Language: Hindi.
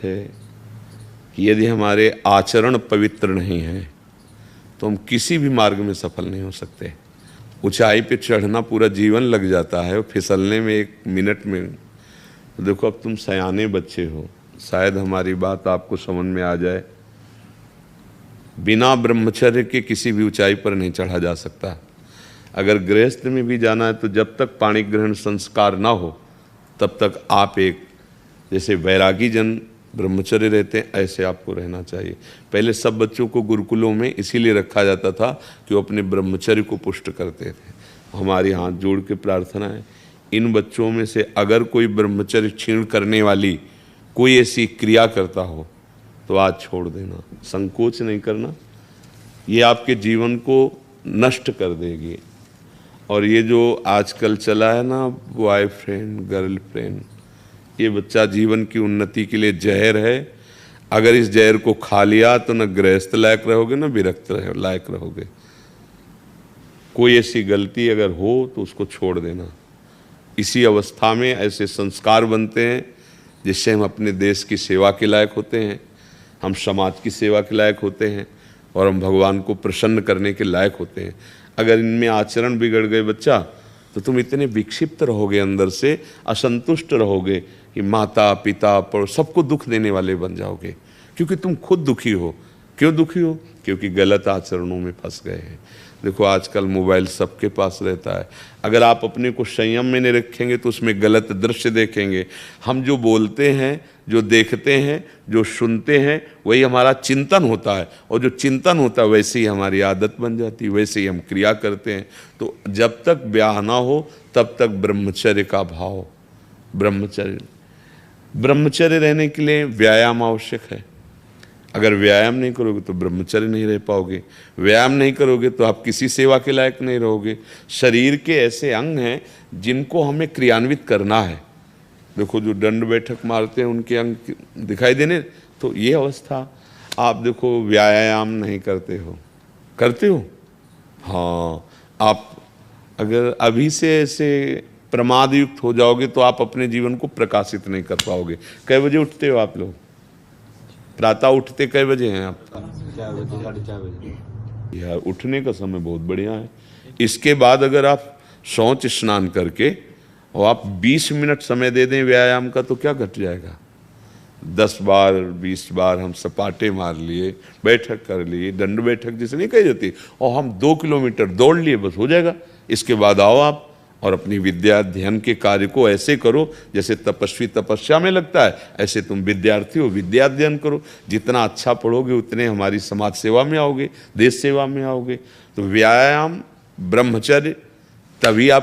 है कि यदि हमारे आचरण पवित्र नहीं है तो हम किसी भी मार्ग में सफल नहीं हो सकते। ऊंचाई पे चढ़ना पूरा जीवन लग जाता है और फिसलने में 1 मिनट में। देखो अब तुम सयाने बच्चे हो, शायद हमारी बात आपको समझ में आ जाए। बिना ब्रह्मचर्य के किसी भी ऊंचाई पर नहीं चढ़ा जा सकता। अगर गृहस्थ में भी जाना है तो जब तक पाणी ग्रहण संस्कार ना हो तब तक आप एक जैसे वैरागी जन ब्रह्मचर्य रहते हैं ऐसे आपको रहना चाहिए। पहले सब बच्चों को गुरुकुलों में इसीलिए रखा जाता था कि वो अपने ब्रह्मचर्य को पुष्ट करते थे। हमारी हाथ जोड़ के प्रार्थना है, इन बच्चों में से अगर कोई ब्रह्मचर्य क्षीण करने वाली कोई ऐसी क्रिया करता हो तो आज छोड़ देना, संकोच नहीं करना। ये आपके जीवन को नष्ट कर देगी। और ये जो आजकल चला है ना बॉयफ्रेंड गर्लफ्रेंड, ये बच्चा जीवन की उन्नति के लिए जहर है। अगर इस जहर को खा लिया तो न गृहस्थ लायक रहोगे न विरक्त लायक रहोगे। कोई ऐसी गलती अगर हो तो उसको छोड़ देना। इसी अवस्था में ऐसे संस्कार बनते हैं जिससे हम अपने देश की सेवा के लायक होते हैं, हम समाज की सेवा के लायक होते हैं और हम भगवान को प्रसन्न करने के लायक होते हैं। अगर इनमें आचरण बिगड़ गए बच्चा तो तुम इतने विक्षिप्त रहोगे, अंदर से असंतुष्ट रहोगे कि माता पिता पर सबको दुख देने वाले बन जाओगे, क्योंकि तुम खुद दुखी हो। क्यों दुखी हो? क्योंकि गलत आचरणों में फंस गए हैं। देखो आजकल मोबाइल सबके पास रहता है। अगर आप अपने को संयम में नहीं रखेंगे तो उसमें गलत दृश्य देखेंगे। हम जो बोलते हैं, जो देखते हैं, जो सुनते हैं, वही हमारा चिंतन होता है और जो चिंतन होता है वैसे ही हमारी आदत बन जाती है, वैसे ही हम क्रिया करते हैं। तो जब तक ब्याह ना हो तब तक ब्रह्मचर्य का भाव, ब्रह्मचर्य रहने के लिए व्यायाम आवश्यक है। अगर व्यायाम नहीं करोगे तो ब्रह्मचर्य नहीं रह पाओगे। व्यायाम नहीं करोगे तो आप किसी सेवा के लायक नहीं रहोगे। शरीर के ऐसे अंग हैं जिनको हमें क्रियान्वित करना है। देखो जो दंड बैठक मारते हैं उनके अंग दिखाई देने, तो ये अवस्था। आप देखो व्यायाम नहीं करते हो, करते हो? हाँ, आप अगर अभी से ऐसे प्रमाद युक्त हो जाओगे तो आप अपने जीवन को प्रकाशित नहीं कर पाओगे। कै बजे उठते हो आप लोग? प्रातः उठते कै बजे हैं आप? 4 बजे 4:30 बजे। यार उठने का समय बहुत बढ़िया है। इसके बाद अगर आप शौच स्नान करके और आप 20 मिनट समय दे दें व्यायाम का तो क्या घट जाएगा? 10 बार 20 बार हम सपाटे मार लिए, बैठक कर लिए, दंड बैठक जिसे नहीं कही जाती, और हम 2 किलोमीटर दौड़ लिए, बस हो जाएगा। इसके बाद आओ आप और अपनी विद्या ध्यान के कार्य को ऐसे करो जैसे तपस्वी तपस्या में लगता है, ऐसे तुम विद्यार्थी हो विद्या अध्ययन करो। जितना अच्छा पढ़ोगे उतने हमारी समाज सेवा में आओगे, देश सेवा में आओगे। तो व्यायाम, ब्रह्मचर्य, तभी आप